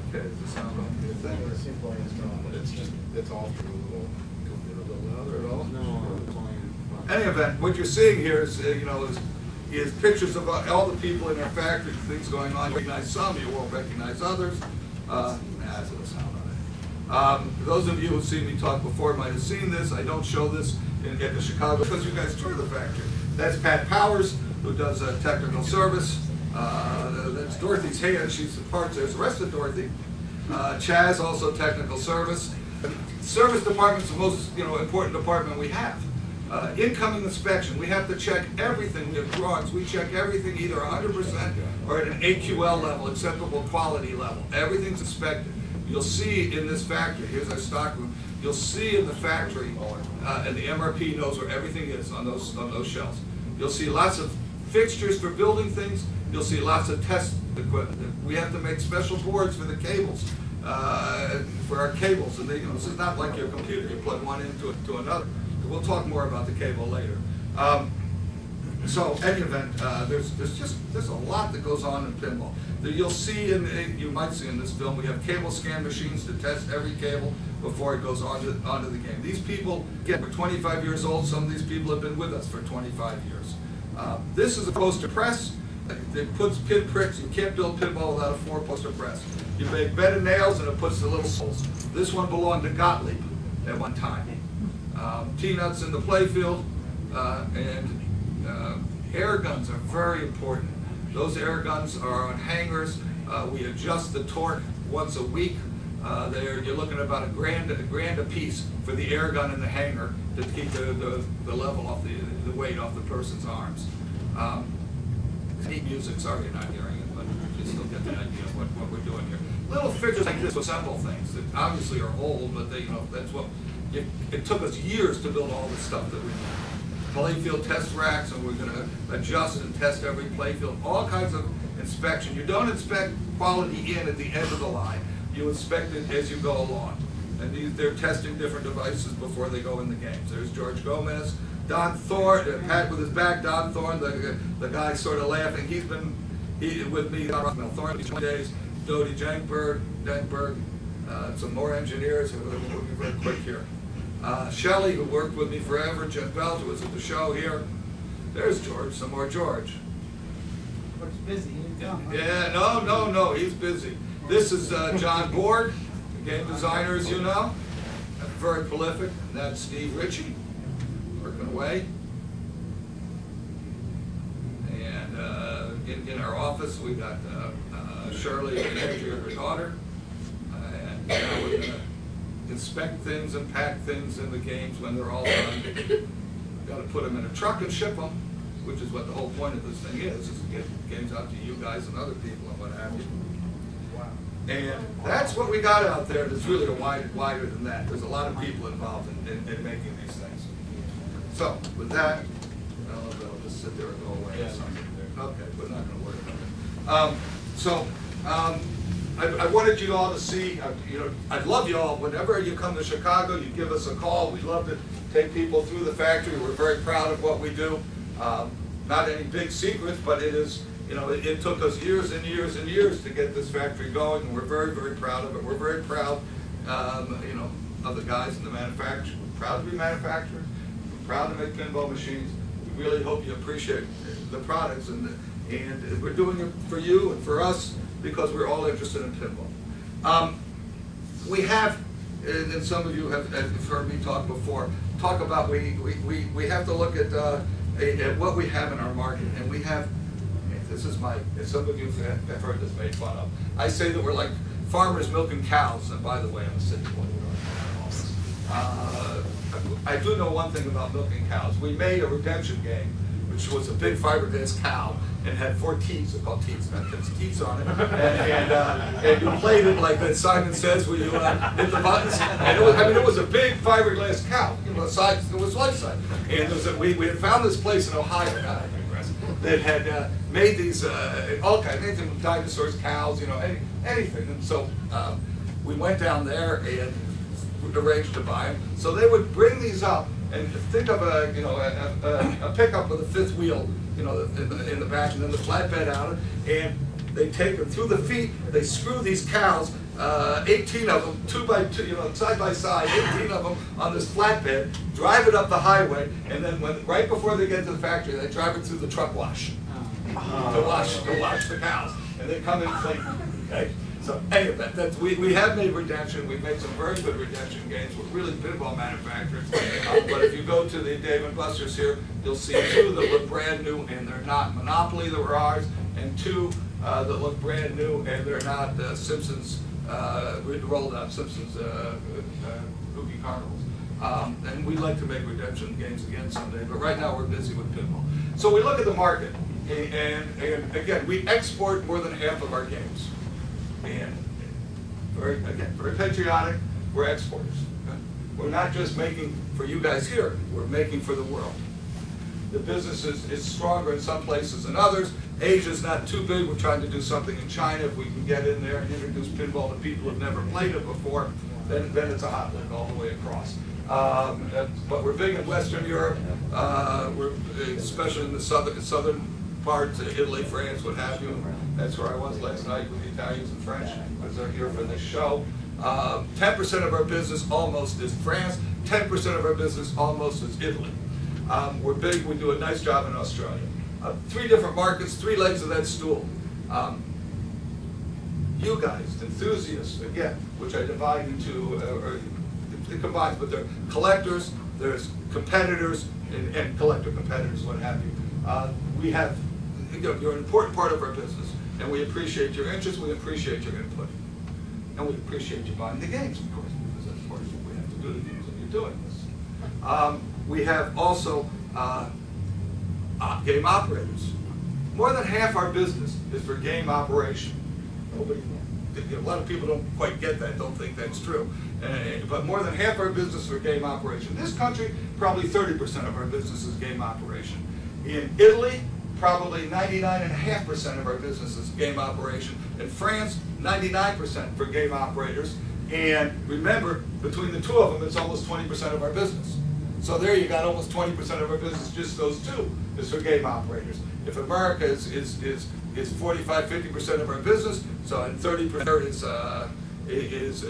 Okay, is the sound on? It's all through a little louder at all? No. Any event, what you're seeing here is, is pictures of all the people in our factory, things going on. You recognize some, you won't recognize others. That's the sound on it. Those of you who've seen me talk before might have seen this. I don't show this at the Chicago because you guys tour the factory. That's Pat Powers, who does technical service. That's Dorothy's hand. She's the parts. There's the rest of Dorothy. Chaz, also technical service. Service department's the most important department we have. Incoming inspection, we have to check everything. We have drawings. We check everything either 100% or at an AQL level, acceptable quality level. Everything's inspected. You'll see in this factory, here's our stock room, you'll see in the factory, and the MRP knows where everything is on those shelves. You'll see lots of fixtures for building things. You'll see lots of test equipment. We have to make special boards for the cables, for our cables. And this is not like your computer. You plug one into another. We'll talk more about the cable later. So, any event, there's a lot that goes on in pinball. You'll see you might see in this film, we have cable scan machines to test every cable before it goes onto the game. These people, again, we're 25 years old. Some of these people have been with us for 25 years. This is a poster press. It puts pin pricks. You can't build pinball without a 4-poster press. You make bed and nails, and it puts the little soles. This one belonged to Gottlieb at one time. T-nuts in the playfield, and air guns are very important. Those air guns are on hangers. We adjust the torque once a week. You're looking at about a grand a piece for the air gun in the hanger to keep the level off the weight off the person's arms. Neat music. Sorry you're not hearing it, but you still get the idea of what we're doing here. Little figures like this assemble things that obviously are old, but that's what. It took us years to build all the stuff that we need. Playfield test racks, and we're going to adjust and test every playfield. All kinds of inspection. You don't inspect quality at the end of the line. You inspect it as you go along. And they're testing different devices before they go in the games. There's George Gomez, Don Thorne, Pat with his back, Don Thorne, the guy sort of laughing. He's been with me on Thorne these 20 days. Dodie Denkberg, some more engineers. We'll be very quick here. Shelley, who worked with me forever, Jeff Belt, who was at the show here. There's George, some more George. George's busy. Yeah, no, he's busy. This is John Board, the game designer, as you know. Very prolific. And that's Steve Ritchie, working away. And in our office, we got Shirley and Andrea, her daughter. And now we're going to inspect things and pack things in the games when they're all done. We've got to put them in a truck and ship them, which is what the whole point of this thing is to get games out to you guys and other people and what have you. Wow. And that's what we got out there. That's really wider than that. There's a lot of people involved in making these things. So, with that, they'll just sit there and go away or something. Okay, we're not going to worry about it. I wanted you all to see, I'd love you all, whenever you come to Chicago, you give us a call. We'd love to take people through the factory. We're very proud of what we do. Not any big secrets, but it is, it took us years and years and years to get this factory going, and we're very, very proud of it. We're very proud, of the guys in the manufacturer. We're proud to be manufacturers. We're proud to make pinball machines. We really hope you appreciate the products, and we're doing it for you and for us, because we're all interested in pinball. We have, and some of you have heard me talk before, talk about we have to look at what we have in our market, and we have, this is some of you have heard this made fun of. I say that we're like farmers milking cows, and by the way, I'm a city boy. I do know one thing about milking cows. We made a redemption game, which was a big fiberglass cow, and had 4 teats, they're called teats, that has teats on it, and you played it like that Simon Says, where you hit the buttons, and it was a big fiberglass cow, it was life size, and we had found this place in Ohio, that had made these, all kinds, anything from dinosaurs, cows, anything, and so we went down there and arranged to buy them, so they would bring these up, and think of a pickup with a 5th wheel, in the back, and then the flatbed out, and they take them through the feet, they screw these cows, 18 of them, 2 by 2, side by side, 18 of them on this flatbed, drive it up the highway, and then right before they get to the factory, they drive it through the truck wash to wash the cows, and they come in clean. Okay? So anyway, we have made redemption. We've made some very good redemption games. We're really pinball manufacturers. But if you go to the Dave & Buster's here, you'll see 2 that look brand new and they're not Monopoly that were ours, and 2 that look brand new and they're not Simpsons, rolled out Simpsons Cookie Carnivals. And we'd like to make redemption games again someday, but right now we're busy with pinball. So we look at the market, and again, we export more than half of our games. And very patriotic, we're exporters. Okay? We're not just making for you guys here, we're making for the world. The business is stronger in some places than others. Asia's not too big. We're trying to do something in China. If we can get in there and introduce pinball to people who've never played it before, then it's a hot lick all the way across. But we're big in Western Europe, we're especially in the southern parts, Italy, France, what have you. That's where I was last night with the Italians and French, as they're here for this show. 10% of our business almost is France, 10% of our business almost is Italy. We're big, we do a nice job in Australia. 3 different markets, 3 legs of that stool. You guys, enthusiasts, again, which I divide into, it combines, but they're collectors, there's competitors, and collector competitors, what have you. We have, you're an important part of our business, and we appreciate your interest, we appreciate your input. And we appreciate you buying the games, of course, because that's part of what we have to do to games when you're doing this. We have also game operators. More than half our business is for game operation. A lot of people don't quite get that, don't think that's true. But more than half our business is for game operation. In this country, probably 30% of our business is game operation. In Italy, probably 99.5% of our business is game operation. In France, 99% for game operators. And remember, between the 2 of them, it's almost 20% of our business. So there you got almost 20% of our business, just those 2 is for game operators. If America is 45–50% of our business, so and 30% is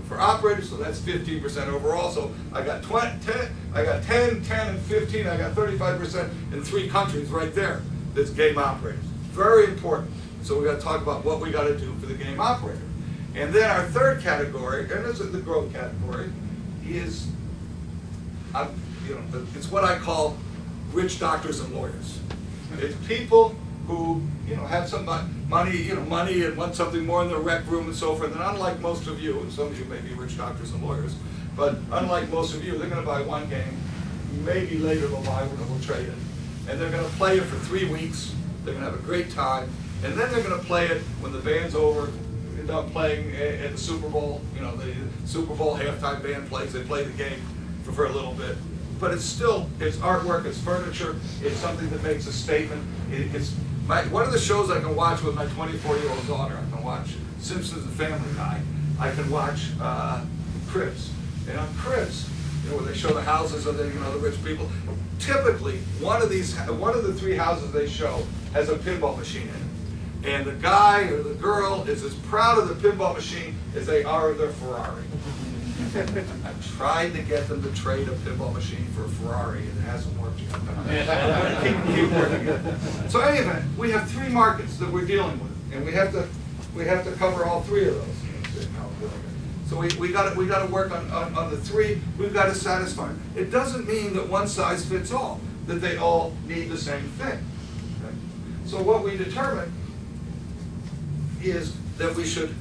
for operators, so that's 15% overall. So I got 10, 10, and 15. I got 35% in 3 countries right there. That's game operators. Very important. So we got to talk about what we got to do for the game operator. And then our 3rd category, and this is the growth category, is it's what I call rich doctors and lawyers. It's people who have some money and want something more in their rec room and so forth. And unlike most of you, and some of you may be rich doctors and lawyers, but unlike most of you, they're going to buy 1 game. Maybe later they'll buy one and we'll trade it. And they're going to play it for 3 weeks. They're going to have a great time. And then they're going to play it when the band's over. They're done playing at the Super Bowl. The Super Bowl halftime band plays. They play the game for a little bit. But it's artwork, it's furniture, it's something that makes a statement. One of the shows I can watch with my 24-year-old daughter, I can watch Simpsons and Family Guy. I can watch Cribs. And on Cribs, where they show the houses of the rich people, typically one of the 3 houses they show has a pinball machine in it. And the guy or the girl is as proud of the pinball machine as they are of their Ferrari. I've tried to get them to trade a pinball machine for a Ferrari, and it hasn't worked yet. keep working it. So anyway, we have 3 markets that we're dealing with, and we have to cover all 3 of those. So we got to work on the 3. We've got to satisfy them. It doesn't mean that one size fits all, that they all need the same thing. Okay? So what we determined is that we should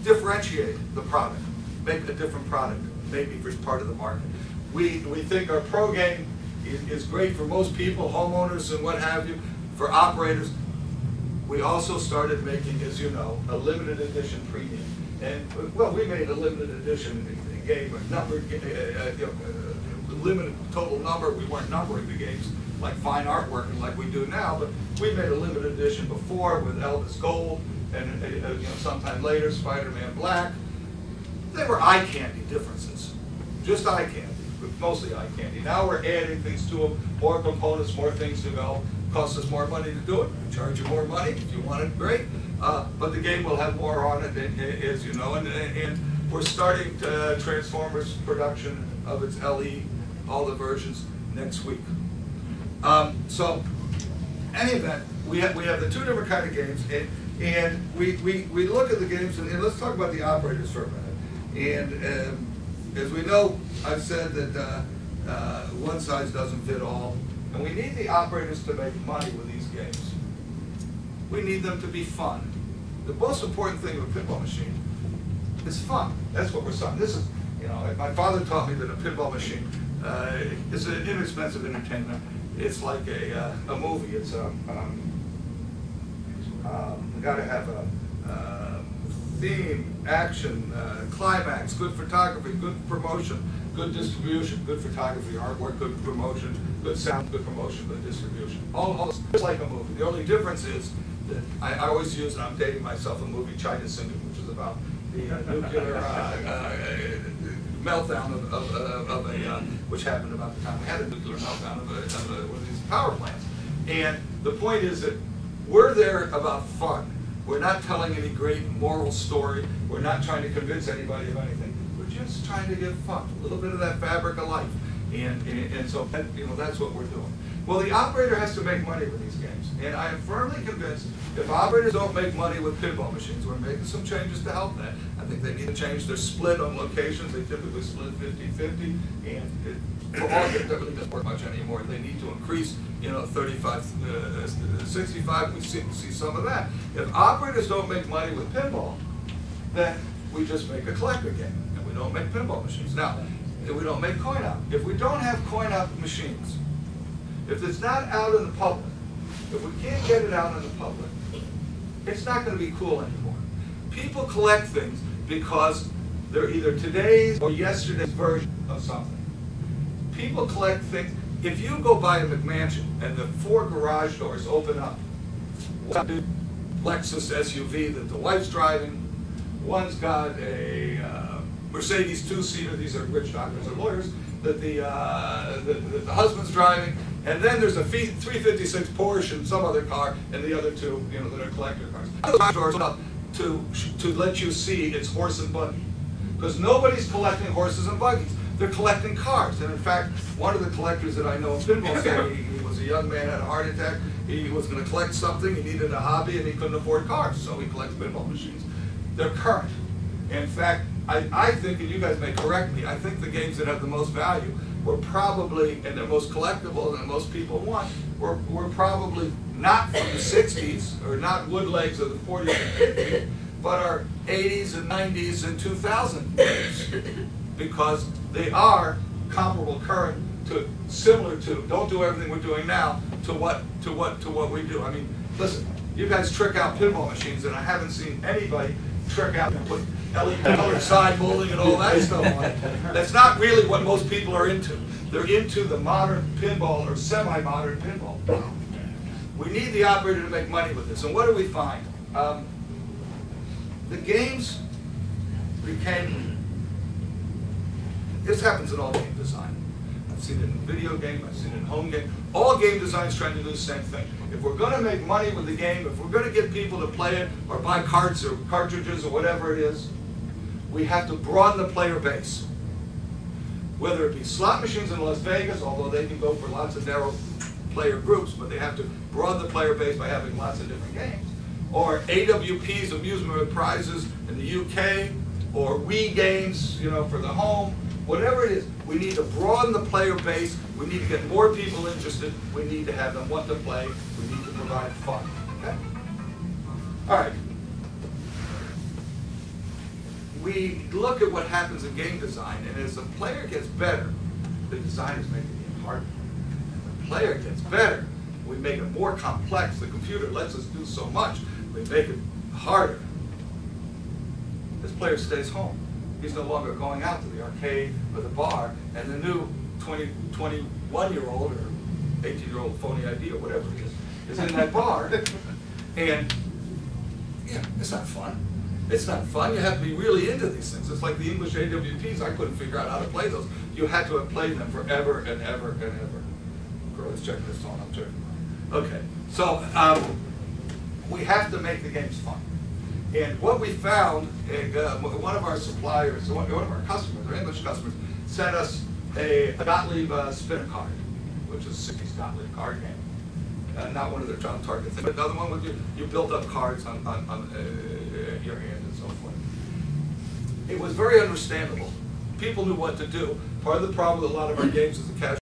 differentiate the product, make a different product, maybe for part of the market. We think our pro game is great for most people, homeowners and what have you, for operators. We also started making, as you know, a limited edition premium. And, well, we made a limited edition game, a numbered, limited total number. We weren't numbering the games like fine artwork and like we do now, but we made a limited edition before with Elvis Gold and sometime later Spider-Man Black. They were eye candy differences, just eye candy, but mostly eye candy. Now we're adding things to them, more components, more things to go. Costs us more money to do it. We charge you more money. If you want it, great. But the game will have more on it, as you know. And we're starting Transformers production of its LE, all the versions, next week. So, any event, we have the two different kind of games, and we look at the games, and let's talk about the operators for a minute. And as we know, I've said that one size doesn't fit all, and we need the operators to make money with these games. We need them to be fun. The most important thing with a pinball machine is fun. That's what we're saying. This is, you know, my father taught me that a pinball machine is an inexpensive entertainment. It's like a movie. It's you got to have a theme, action, climax, good photography, good promotion, good distribution, good photography, artwork, good promotion, good sound, good promotion, good distribution. All just like a movie. The only difference is that I always use, and I'm dating myself, a movie, China Syndicate, which is about the nuclear meltdown which happened about the time we had a nuclear meltdown of one of these power plants. And the point is that we're there about fun. We're not telling any great moral story. We're not trying to convince anybody of anything. We're just trying to give fun, a little bit of that fabric of life. And so, you know, that's what we're doing. Well, the operator has to make money with these games. And I am firmly convinced if operators don't make money with pinball machines, we're making some changes to help that. I think they need to change their split on locations. They typically split 50-50. And for all of it, that really doesn't work much anymore. They need to increase, you know, 35, 65. We see some of that. If operators don't make money with pinball, then we just make a collector game. And we don't make pinball machines. Now, if we don't make coin-op. If we don't have coin-op machines, if it's not out in the public, if we can't get it out in the public, it's not going to be cool anymore. People collect things because they're either today's or yesterday's version of something. People collect things. If you go by a McMansion and the 4 garage doors open up, one's a Lexus SUV that the wife's driving, one's got a Mercedes 2-seater, these are rich doctors or lawyers, that the husband's driving, and then there's a 356 Porsche and some other car, and the other two, you know, that are collector cars. Those doors up to let you see it's horse and buggy, because nobody's collecting horses and buggies. They're collecting cars, and in fact, one of the collectors that I know in pinball said he was a young man, had a heart attack. He was going to collect something. He needed a hobby, and he couldn't afford cars, so he collects pinball machines. They're current. In fact, I think, and you guys may correct me, I think the games that have the most value were probably, and they're most collectible and most people want, were probably not from the 60s, or not Woodlegs of the 40s and 50s, but are 80s and 90s and 2000 games, because they are comparable current to, similar to, don't do everything we're doing now, to what we do. I mean, listen, you guys trick out pinball machines, and I haven't seen anybody trick out and put LED colored side molding and all that stuff on it. That's not really what most people are into. They're into the modern pinball or semi-modern pinball. We need the operator to make money with this. And what do we find? The games became, this happens in all game design. I've seen it in video game, I've seen it in home game. All game design is trying to do the same thing. If we're going to make money with the game, if we're going to get people to play it or buy cards or cartridges or whatever it is, we have to broaden the player base. Whether it be slot machines in Las Vegas, although they can go for lots of narrow player groups, but they have to broaden the player base by having lots of different games. Or AWPs, amusement with prizes in the UK, or Wii games, you know, for the home. Whatever it is, we need to broaden the player base. We need to get more people interested. We need to have them want to play. We need to provide fun. Okay? All right. We look at what happens in game design, and as the player gets better, the designers make the game harder. As the player gets better, we make it more complex. The computer lets us do so much. We make it harder. This player stays home. He's no longer going out to the arcade or the bar, and the new 21-year-old or 18-year-old phony ID or whatever it is in that bar, and yeah, it's not fun. It's not fun. You have to be really into these things. It's like the English AWPs. I couldn't figure out how to play those. You had to have played them forever and ever and ever. Girl is checking this on. I'm checking. Okay, so we have to make the games fun. And what we found, one of our suppliers, one of our customers, our English customers, sent us a Gottlieb spinner card, which is a 60s Gottlieb card game. Not one of their John Target things. Another one with you build up cards on your hand and so forth. It was very understandable. People knew what to do. Part of the problem with a lot of our games is the casual